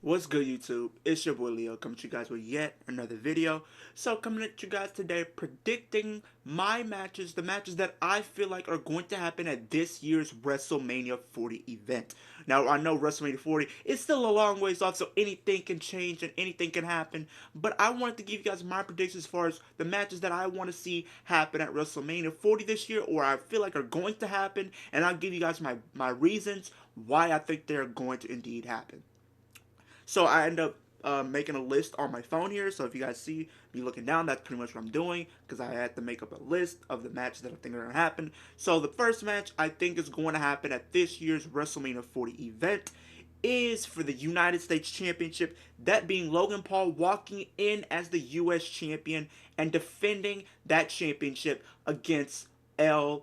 What's good, YouTube? It's your boy Leo coming to you guys with yet another video. So coming at you guys today predicting my matches, the matches that I feel like are going to happen at this year's WrestleMania 40 event. Now I know WrestleMania 40 is still a long ways off, so anything can change and anything can happen. But I wanted to give you guys my predictions as far as the matches that I want to see happen at WrestleMania 40 this year, or I feel like are going to happen, and I'll give you guys my reasons why I think they're going to indeed happen. So I end up making a list on my phone here. So if you guys see me looking down, that's pretty much what I'm doing because I had to make up a list of the matches that I think are going to happen. So the first match I think is going to happen at this year's WrestleMania 40 event is for the United States Championship, that being Logan Paul walking in as the US champion and defending that championship against LA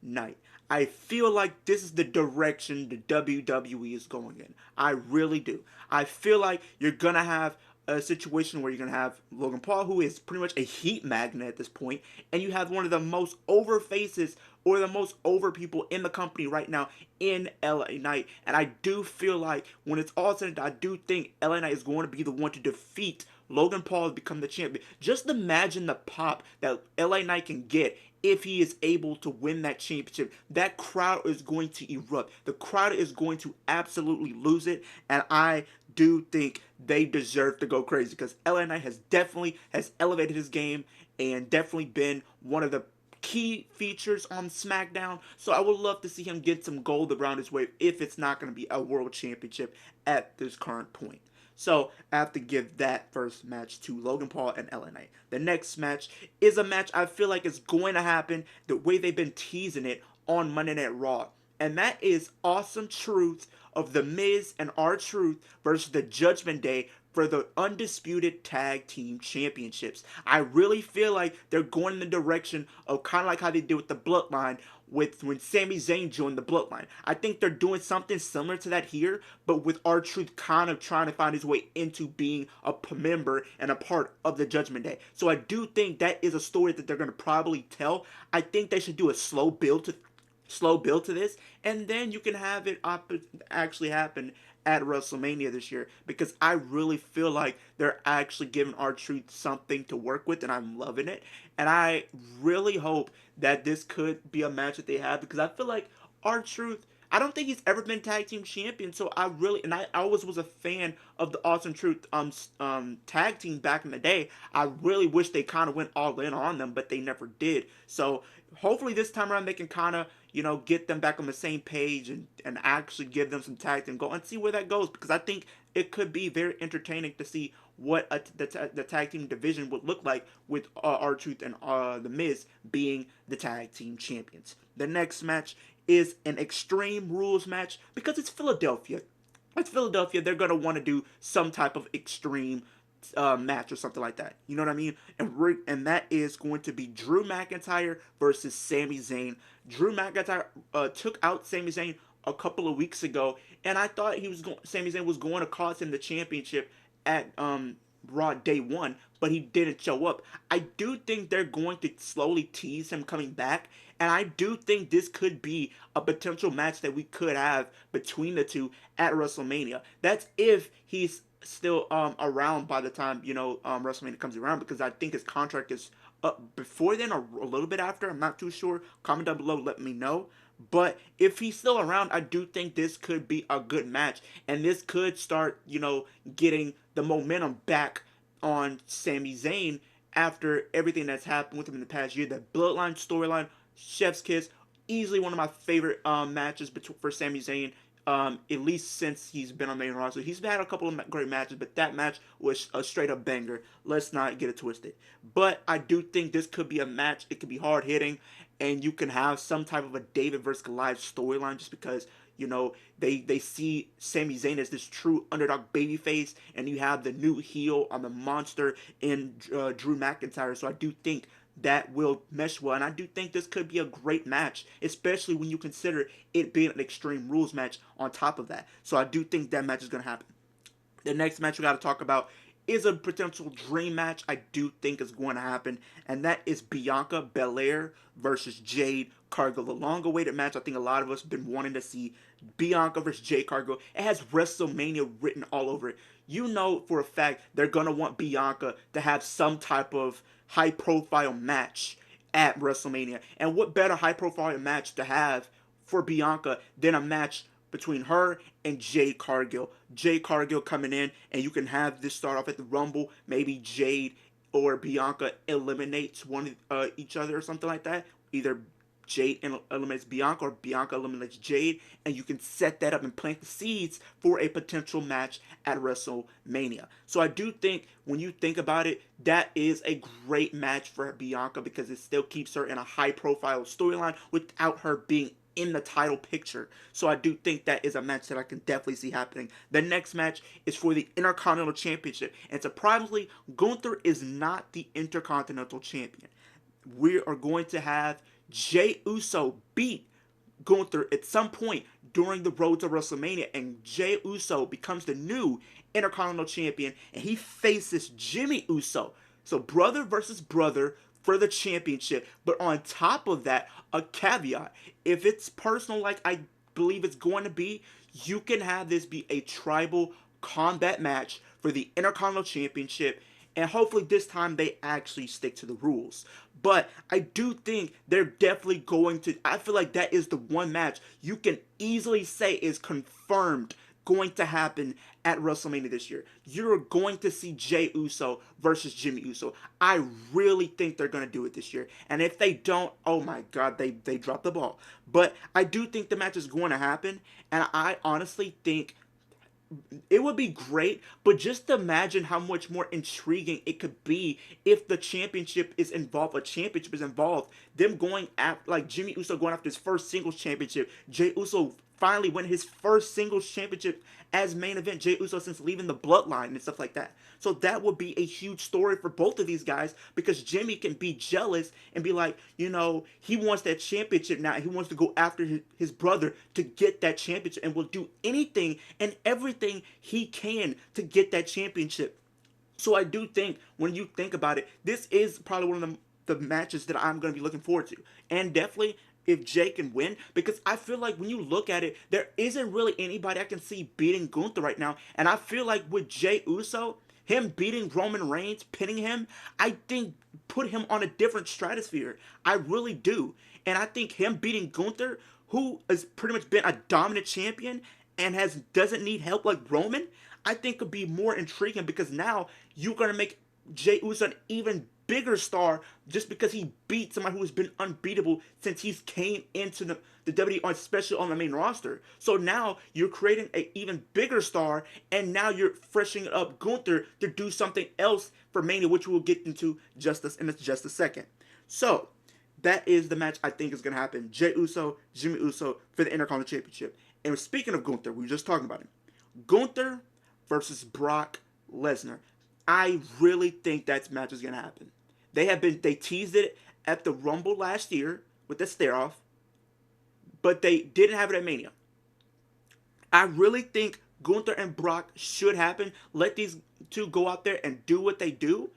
Knight. I feel like this is the direction the WWE is going in. I really do. I feel like you're going to have a situation where you're going to have Logan Paul, who is pretty much a heat magnet at this point, and you have one of the most over faces or the most over people in the company right now in LA Knight. And I do feel like when it's all said and done, I do think LA Knight is going to be the one to defeat Logan Paul to become the champion. Just imagine the pop that LA Knight can get if he is able to win that championship. That crowd is going to erupt. The crowd is going to absolutely lose it, and I do think they deserve to go crazy because LA Knight has elevated his game and definitely been one of the key features on SmackDown. So I would love to see him get some gold around his way if it's not going to be a world championship at this current point. So I have to give that first match to Logan Paul and LA Knight. The next match is a match I feel like is going to happen the way they've been teasing it on Monday Night Raw. And that is Awesome Truth of The Miz and R-Truth versus the Judgment Day for the undisputed tag team championships. I really feel like they're going in the direction of kind of like how they did with the Bloodline with when Sami Zayn joined the Bloodline. I think they're doing something similar to that here, but with R-Truth kind of trying to find his way into being a member and a part of the Judgment Day. So I do think that is a story that they're going to probably tell. I think they should do a slow build to this, and then you can have it actually happen at WrestleMania this year because I really feel like they're actually giving R-Truth something to work with, and I'm loving it. And I really hope that this could be a match that they have because I feel like R-Truth. I don't think he's ever been tag team champion, so I always was a fan of the Awesome Truth tag team back in the day. I really wish they kind of went all in on them, but they never did. So hopefully this time around they can kind of get them back on the same page and actually give them some tag team go and see where that goes because I think it could be very entertaining to see what the tag team division would look like with R-Truth and The Miz being the tag team champions. The next match is an Extreme Rules match because it's Philadelphia. It's Philadelphia. They're gonna want to do some type of extreme match or something like that. You know what I mean? And that is going to be Drew McIntyre versus Sami Zayn. Drew McIntyre took out Sami Zayn a couple of weeks ago, and I thought Sami Zayn was going to cost him the championship at Raw Day One, but he didn't show up. I do think they're going to slowly tease him coming back, and I do think this could be a potential match that we could have between the two at WrestleMania. That's if he's still around by the time WrestleMania comes around because I think his contract is up before then or a little bit after. I'm not too sure. Comment down below, let me know. But if he's still around, I do think this could be a good match, and this could start getting the momentum back on Sami Zayn after everything that's happened with him in the past year. The Bloodline storyline, Chef's Kiss, easily one of my favorite matches for Sami Zayn. At least since he's been on main roster, he's had a couple of great matches, but that match was a straight up banger. Let's not get it twisted. But I do think this could be a match. It could be hard hitting, and you can have some type of a David versus Goliath storyline just because they see Sami Zayn as this true underdog babyface, and you have the new heel on the monster in Drew McIntyre. So I do think that will mesh well, and I do think this could be a great match, especially when you consider it being an Extreme Rules match on top of that. So I do think that match is going to happen. The next match we got to talk about is a potential dream match I do think is going to happen, and that is Bianca Belair versus Jade Cargill, the long-awaited match I think a lot of us have been wanting to see. Bianca versus Jade Cargill. It has WrestleMania written all over it. You know for a fact they're going to want Bianca to have some type of high-profile match at WrestleMania. And what better high-profile match to have for Bianca than a match between her and Jade Cargill. Jade Cargill coming in, and you can have this start off at the Rumble. Maybe Jade or Bianca eliminates one each other or something like that. Either Jade eliminates Bianca or Bianca eliminates Jade, and you can set that up and plant the seeds for a potential match at WrestleMania. So I do think when you think about it, that is a great match for Bianca because it still keeps her in a high profile storyline without her being in the title picture. So I do think that is a match that I can definitely see happening. The next match is for the Intercontinental Championship. And surprisingly, Gunther is not the Intercontinental Champion. We are going to have Jey Uso beat Gunther at some point during the road to WrestleMania, and Jey Uso becomes the new Intercontinental Champion, and he faces Jimmy Uso. So brother versus brother for the championship. But on top of that, a caveat. If it's personal like I believe it's going to be, you can have this be a tribal combat match for the Intercontinental Championship, and hopefully this time they actually stick to the rules. But I do think they're definitely going to, I feel like that is the one match you can easily say is confirmed going to happen at WrestleMania this year. You're going to see Jey Uso versus Jimmy Uso. I really think they're going to do it this year. And if they don't, oh my God, they dropped the ball. But I do think the match is going to happen. And I honestly think it would be great, but just imagine how much more intriguing it could be if the championship is involved, a championship is involved, them going after, like Jimmy Uso going after his first singles championship, Jey Uso finally win his first singles championship as main event, Jey Uso since leaving the bloodline and stuff like that. So that would be a huge story for both of these guys because Jimmy can be jealous and be like, you know, he wants that championship now. He wants to go after his brother to get that championship and will do anything and everything he can to get that championship. So I do think when you think about it, this is probably one of the matches that I'm going to be looking forward to. And definitely if Jey can win, because I feel like when you look at it, there isn't really anybody I can see beating Gunther right now. And I feel like with Jey Uso, him beating Roman Reigns, pinning him, I think put him on a different stratosphere. I really do. And I think him beating Gunther, who has pretty much been a dominant champion and doesn't need help like Roman, I think could be more intriguing because now you're going to make Jey Uso an even bigger star just because he beat somebody who has been unbeatable since he's came into the WWE, especially on the main roster. So now you're creating an even bigger star, and now you're freshening up Gunther to do something else for Mania, which we'll get into in just a second. So that is the match I think is going to happen. Jey Uso, Jimmy Uso for the Intercontinental Championship. And speaking of Gunther, we were just talking about him. Gunther versus Brock Lesnar. I really think that match is going to happen. They teased it at the Rumble last year with the stare-off, but they didn't have it at Mania. I really think Gunther and Brock should happen. Let these two go out there and do what they do.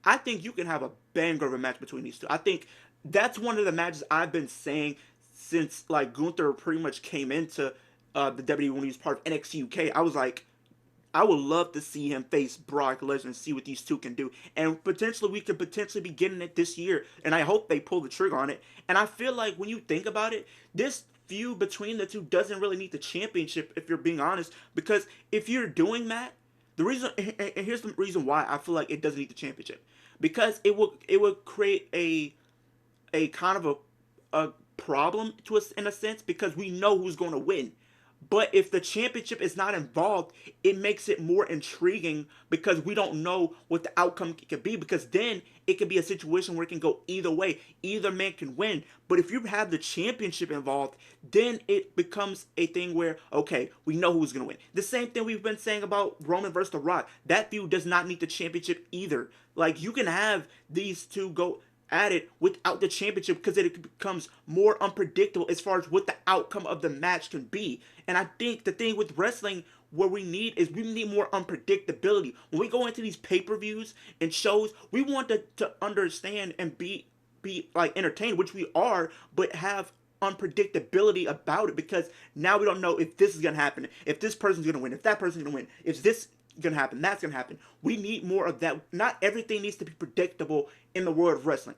I think you can have a banger of a match between these two. I think that's one of the matches I've been saying since like Gunther pretty much came into the WWE when he was part of NXT UK. I was like, I would love to see him face Brock Lesnar and see what these two can do. And potentially, we could potentially be getting it this year. And I hope they pull the trigger on it. And I feel like when you think about it, this feud between the two doesn't really need the championship, if you're being honest. Because if you're doing that, and here's the reason why I feel like it doesn't need the championship. Because it will create a kind of a problem to us in a sense because we know who's going to win. But if the championship is not involved, it makes it more intriguing because we don't know what the outcome could be. Because then it could be a situation where it can go either way. Either man can win. But if you have the championship involved, then it becomes a thing where, okay, we know who's going to win. The same thing we've been saying about Roman versus The Rock. That feud does not need the championship either. Like, you can have these two go at it without the championship because it becomes more unpredictable as far as what the outcome of the match can be. And I think the thing with wrestling what we need more unpredictability. When we go into these pay-per-views and shows, we want to understand and be like entertained, which we are, but have unpredictability about it, because now we don't know if this is gonna happen, if this person's gonna win, if that person's gonna win, if this gonna happen, that's gonna happen. We need more of that. Not everything needs to be predictable in the world of wrestling.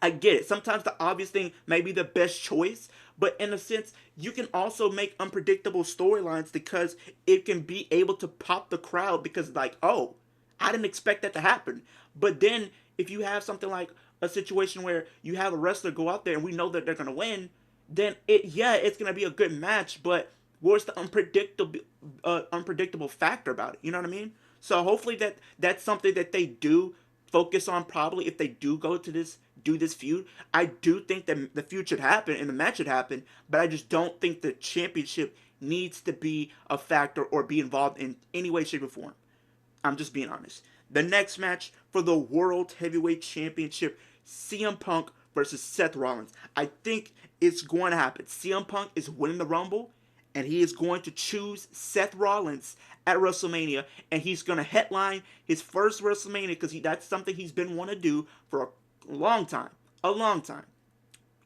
I get it. Sometimes the obvious thing may be the best choice, but in a sense, you can also make unpredictable storylines because it can be able to pop the crowd because, like, oh, I didn't expect that to happen. But then if you have something like a situation where you have a wrestler go out there and we know that they're gonna win, then yeah, it's gonna be a good match. But what's the unpredictable factor about it? You know what I mean? So hopefully that's something that they do focus on, probably, if they do go to this feud. I do think that the feud should happen and the match should happen, but I just don't think the championship needs to be a factor or be involved in any way, shape, or form. I'm just being honest. The next match for the World Heavyweight Championship, CM Punk versus Seth Rollins. I think it's going to happen. CM Punk is winning the Rumble, and he is going to choose Seth Rollins at WrestleMania, and he's going to headline his first WrestleMania because that's something he's been wanting to do for a long time. A long time.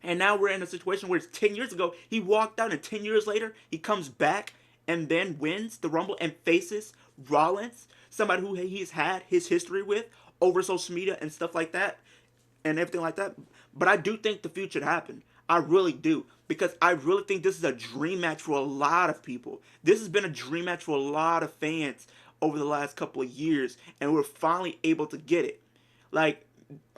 And now we're in a situation where it's 10 years ago, he walked out, and 10 years later, he comes back and then wins the Rumble and faces Rollins, somebody who he's had his history with over social media and stuff like that and everything like that. But I do think the feud should happen. I really do. Because I really think this is a dream match for a lot of people. This has been a dream match for a lot of fans over the last couple of years, and we're finally able to get it. Like,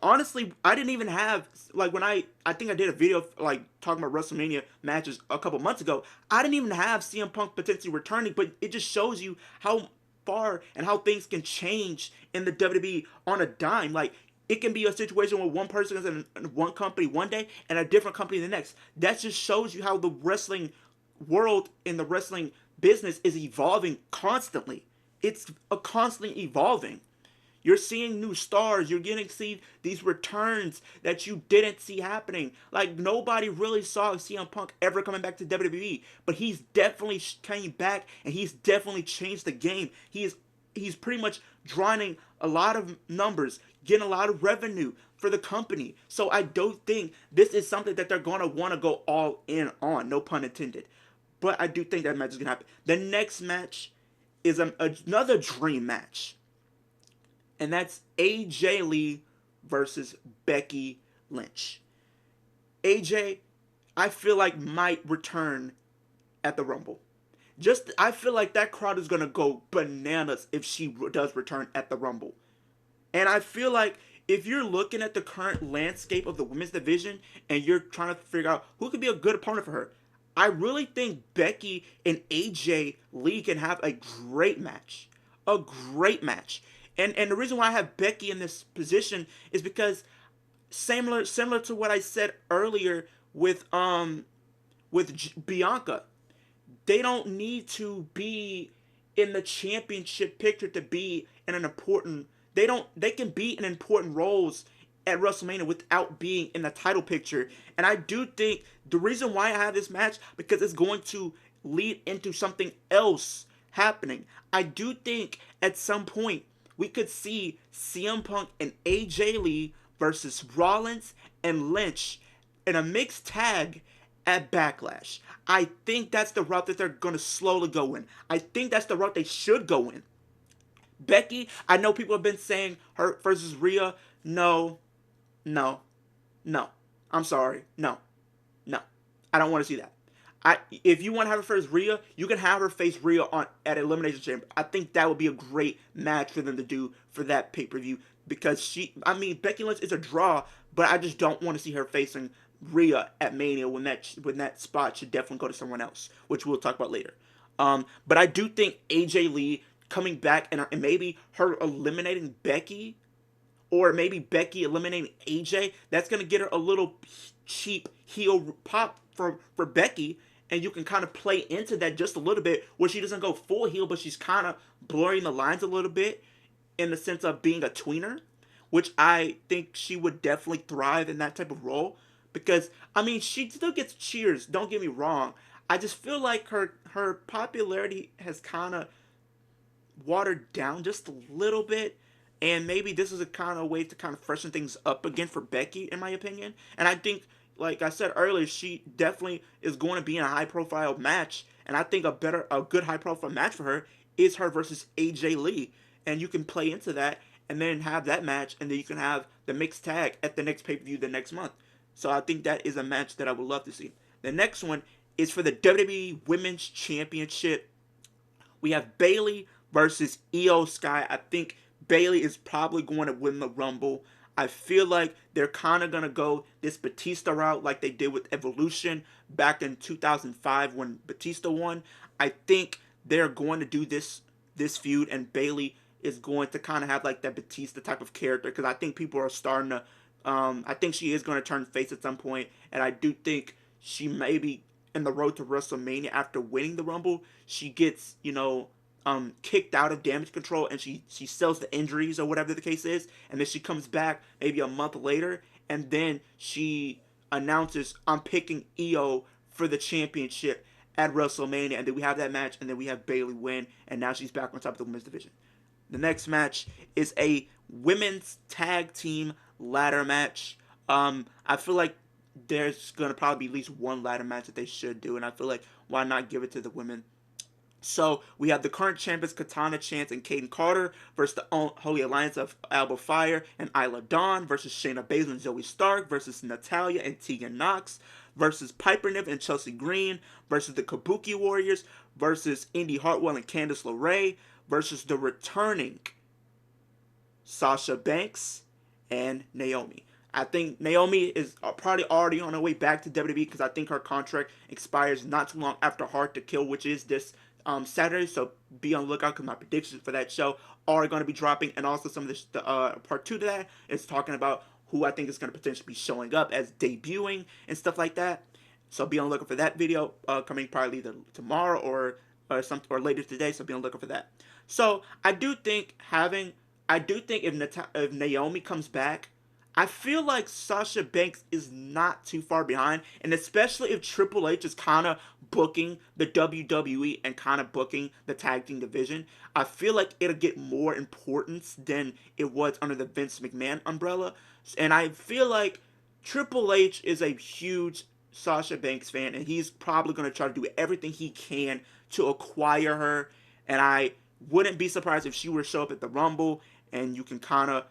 honestly, I didn't even have, like, when I think I did a video like talking about WrestleMania matches a couple months ago. I didn't even have CM Punk potentially returning, but it just shows you how far and how things can change in the WWE on a dime. Like, it can be a situation where one person is in one company one day and a different company the next. That just shows you how the wrestling world in the wrestling business is evolving constantly. It's a constantly evolving. You're seeing new stars. You're getting to see these returns that you didn't see happening. Like, nobody really saw CM Punk ever coming back to WWE, but he's definitely came back and he's definitely changed the game. He's pretty much drawing a lot of numbers, getting a lot of revenue for the company. So I don't think this is something that they're gonna want to go all in on. No pun intended. But I do think that match is gonna happen. The next match is another dream match, and that's AJ Lee versus Becky Lynch. AJ, I feel like might return at the Rumble. Just I feel like that crowd is gonna go bananas if she does return at the Rumble. And I feel like if you're looking at the current landscape of the women's division and you're trying to figure out who could be a good opponent for her, I really think Becky and AJ Lee can have a great match. A great match. And the reason why I have Becky in this position is because similar to what I said earlier with Bianca, they don't need to be in the championship picture to be in an important, they can be in important roles at WrestleMania without being in the title picture. And I do think the reason why I have this match, because it's going to lead into something else happening. I do think at some point we could see CM Punk and AJ Lee versus Rollins and Lynch in a mixed tag at Backlash. I think that's the route that they're going to slowly go in. I think that's the route they should go in. Becky, I know people have been saying her versus Rhea. No, no, no. I'm sorry. No, no. I don't want to see that. If you want to have her face Rhea, you can have her face Rhea at Elimination Chamber. I think that would be a great match for them to do for that pay-per-view, because Becky Lynch is a draw, but I just don't want to see her facing Rhea at Mania when that spot should definitely go to someone else, which we'll talk about later. But I do think AJ Lee coming back and maybe her eliminating Becky, or maybe Becky eliminating AJ, that's going to get her a little cheap heel pop for Becky, and you can kind of play into that just a little bit, where she doesn't go full heel, but she's kind of blurring the lines a little bit in the sense of being a tweener, which I think she would definitely thrive in that type of role. Because, she still gets cheers, don't get me wrong. I just feel like her popularity has kind of watered down just a little bit. And maybe this is a kind of way to kind of freshen things up again for Becky, in my opinion. And I think like I said earlier, she definitely is going to be in a high profile match, and I think a good high profile match for her is her versus AJ Lee, and you can play into that and then have that match, and then you can have the mixed tag at the next pay per view the next month. So I think that is a match that I would love to see. The next one is for the WWE Women's Championship. We have Bayley versus Io Sky. I think Bayley is probably going to win the Rumble. I feel like they're kind of going to go this Batista route like they did with Evolution back in 2005 when Batista won. I think they're going to do this feud, and Bayley is going to kind of have like that Batista type of character, because I think people are starting to I think she is going to turn face at some point, and I do think she may be in the road to WrestleMania after winning the Rumble. She gets, kicked out of Damage Control, and she sells the injuries or whatever the case is, and then she comes back maybe a month later, and then she announces, I'm picking Io for the championship at WrestleMania, and then we have that match, and then we have Bayley win, and now she's back on top of the women's division. The next match is a women's tag team ladder match. I feel like there's gonna probably be at least one ladder match that they should do, and I feel like why not give it to the women? So we have the current champions Katana Chance and Kaden Carter versus the Holy Alliance of Alba Fire and Isla Dawn versus Shayna Baszler and Zoe Stark versus Natalya and Tegan Knox versus Piper Niven and Chelsea Green versus the Kabuki Warriors versus Indy Hartwell and Candice LeRae versus the returning Sasha Banks and Naomi. I think Naomi is probably already on her way back to WWE, because I think her contract expires not too long after Hard to Kill, which is this Saturday. So be on the lookout, because my predictions for that show are going to be dropping. And also some of the part 2 to that is talking about who I think is going to potentially be showing up as debuting and stuff like that. So be on the lookout for that video coming probably either tomorrow or later today. So be on the lookout for that. So I do think if Naomi comes back, I feel like Sasha Banks is not too far behind, and especially if Triple H is kind of booking the WWE and kind of booking the tag team division, I feel like it'll get more importance than it was under the Vince McMahon umbrella. And I feel like Triple H is a huge Sasha Banks fan, and he's probably going to try to do everything he can to acquire her. And I wouldn't be surprised if she were to show up at the Rumble, and you can kind of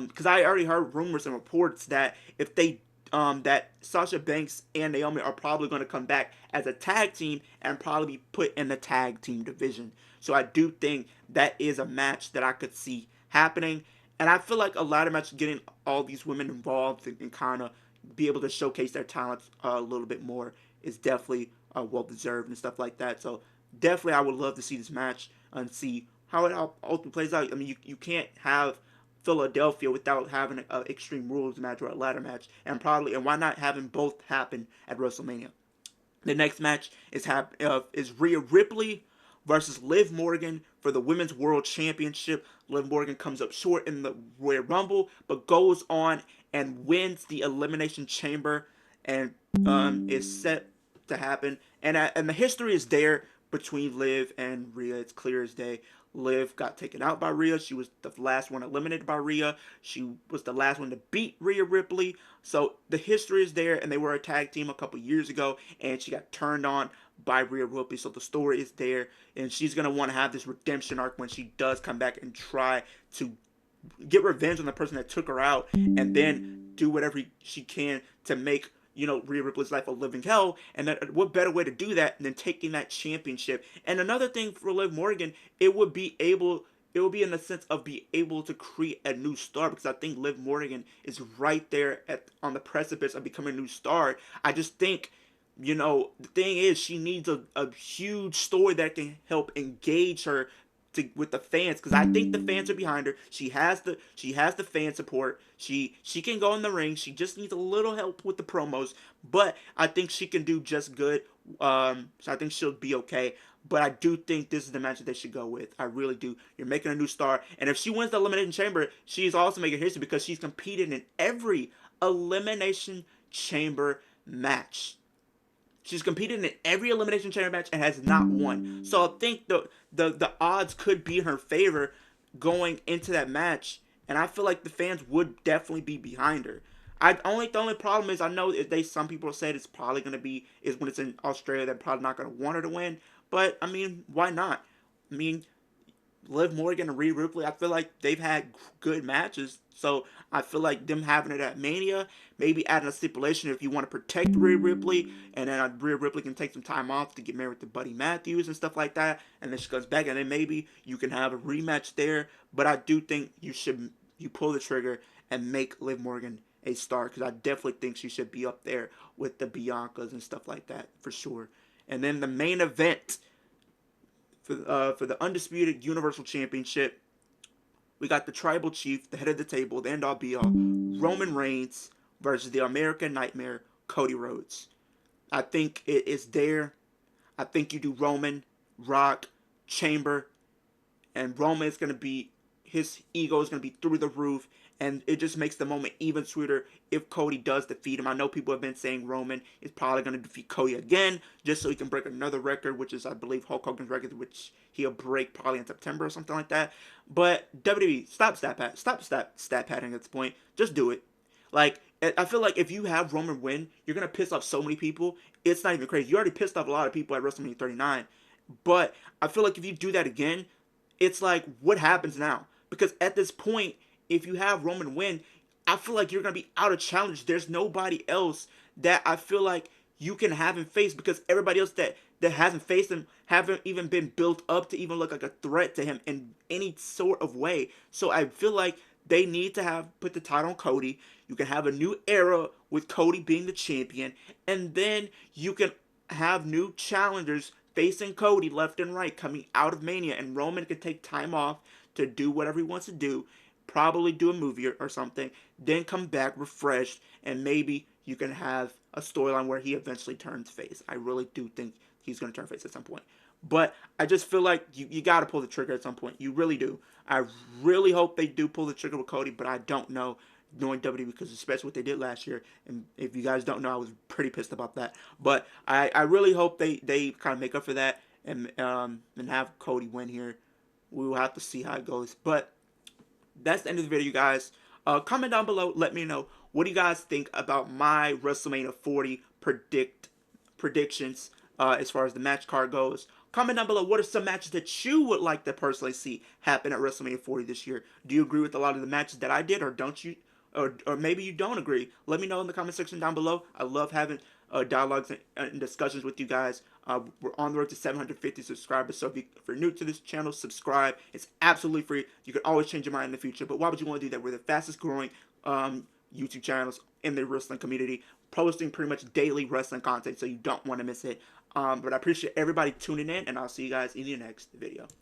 because I already heard rumors and reports that if they that Sasha Banks and Naomi are probably going to come back as a tag team and probably be put in the tag team division. So I do think that is a match that I could see happening, and I feel like a lot of matches getting all these women involved and kind of be able to showcase their talents a little bit more is definitely well deserved and stuff like that. So definitely, I would love to see this match and see how it ultimately plays out. I mean, you can't have Philadelphia without having an Extreme Rules match or a ladder match, and why not having both happen at WrestleMania? The next match is Rhea Ripley versus Liv Morgan for the Women's World Championship. Liv Morgan comes up short in the Royal Rumble, but goes on and wins the Elimination Chamber, and is set to happen. And the history is there between Liv and Rhea. It's clear as day. Liv got taken out by Rhea. She was the last one eliminated by Rhea. She was the last one to beat Rhea Ripley. So the history is there, and they were a tag team a couple years ago, and she got turned on by Rhea Ripley. So the story is there, and she's going to want to have this redemption arc when she does come back and try to get revenge on the person that took her out, and then do whatever she can to make Rhea Ripley's life a living hell. And that, what better way to do that than taking that championship? And another thing for Liv Morgan, it would be in the sense of be able to create a new star, because I think Liv Morgan is right there on the precipice of becoming a new star. I just think, the thing is, she needs a huge story that can help engage her with the fans, because I think the fans are behind her. She has the fan support. She can go in the ring. She just needs a little help with the promos, but I think she can do just good. So I think she'll be okay. But I do think this is the match that they should go with. I really do. You're making a new star, and if she wins the Elimination Chamber, she's also making history because she's competed in every Elimination Chamber match. She's competed in every Elimination Chamber match and has not won. So I think the odds could be in her favor going into that match. And I feel like the fans would definitely be behind her. The only problem is I know some people said it's probably gonna be is when it's in Australia they're probably not gonna want her to win. But I mean, why not? I mean, Liv Morgan and Rhea Ripley, I feel like they've had good matches. So I feel like them having it at Mania, maybe adding a stipulation if you want to protect Rhea Ripley, and then Rhea Ripley can take some time off to get married to Buddy Matthews and stuff like that, and then she comes back, and then maybe you can have a rematch there. But I do think you pull the trigger and make Liv Morgan a star because I definitely think she should be up there with the Biancas and stuff like that for sure. And then the main event for the undisputed Universal Championship, we got the Tribal Chief, the head of the table, the end all be all, Roman Reigns versus the American Nightmare, Cody Rhodes. I think it is there. I think you do Roman, Rock, Chamber, and Roman is going to be, his ego is going to be through the roof, and it just makes the moment even sweeter if Cody does defeat him. I know people have been saying Roman is probably going to defeat Cody again just so he can break another record, which is, I believe, Hulk Hogan's record, which he'll break probably in September or something like that. But WWE, stop stat padding at this point. Just do it. Like, I feel like if you have Roman win, you're going to piss off so many people. It's not even crazy. You already pissed off a lot of people at WrestleMania 39. But I feel like if you do that again, it's like, what happens now? Because at this point, if you have Roman win, I feel like you're going to be out of challenge. There's nobody else that I feel like you can have him face because everybody else that hasn't faced him haven't even been built up to even look like a threat to him in any sort of way. So I feel like they need to have put the title on Cody. You can have a new era with Cody being the champion, and then you can have new challengers facing Cody left and right coming out of Mania, and Roman can take time off to do whatever he wants to do, probably do a movie or something, then come back refreshed, and maybe you can have a storyline where he eventually turns face. I really do think he's going to turn face at some point. But I just feel like you got to pull the trigger at some point. You really do. I really hope they do pull the trigger with Cody, but I don't know, knowing WWE, because especially what they did last year. And if you guys don't know, I was pretty pissed about that. But I really hope they kind of make up for that and have Cody win here. We will have to see how it goes. But that's the end of the video, guys. Comment down below. Let me know, what do you guys think about my WrestleMania 40 predictions as far as the match card goes. Comment down below, what are some matches that you would like to personally see happen at WrestleMania 40 this year? Do you agree with a lot of the matches that I did, or don't you? Or maybe you don't agree. Let me know in the comment section down below. I love having dialogues and discussions with you guys. We're on the road to 750 subscribers, so if you're new to this channel, subscribe. It's absolutely free. You can always change your mind in the future, but why would you want to do that? We're the fastest growing YouTube channels in the wrestling community, posting pretty much daily wrestling content, so you don't want to miss it. But I appreciate everybody tuning in, and I'll see you guys in the next video.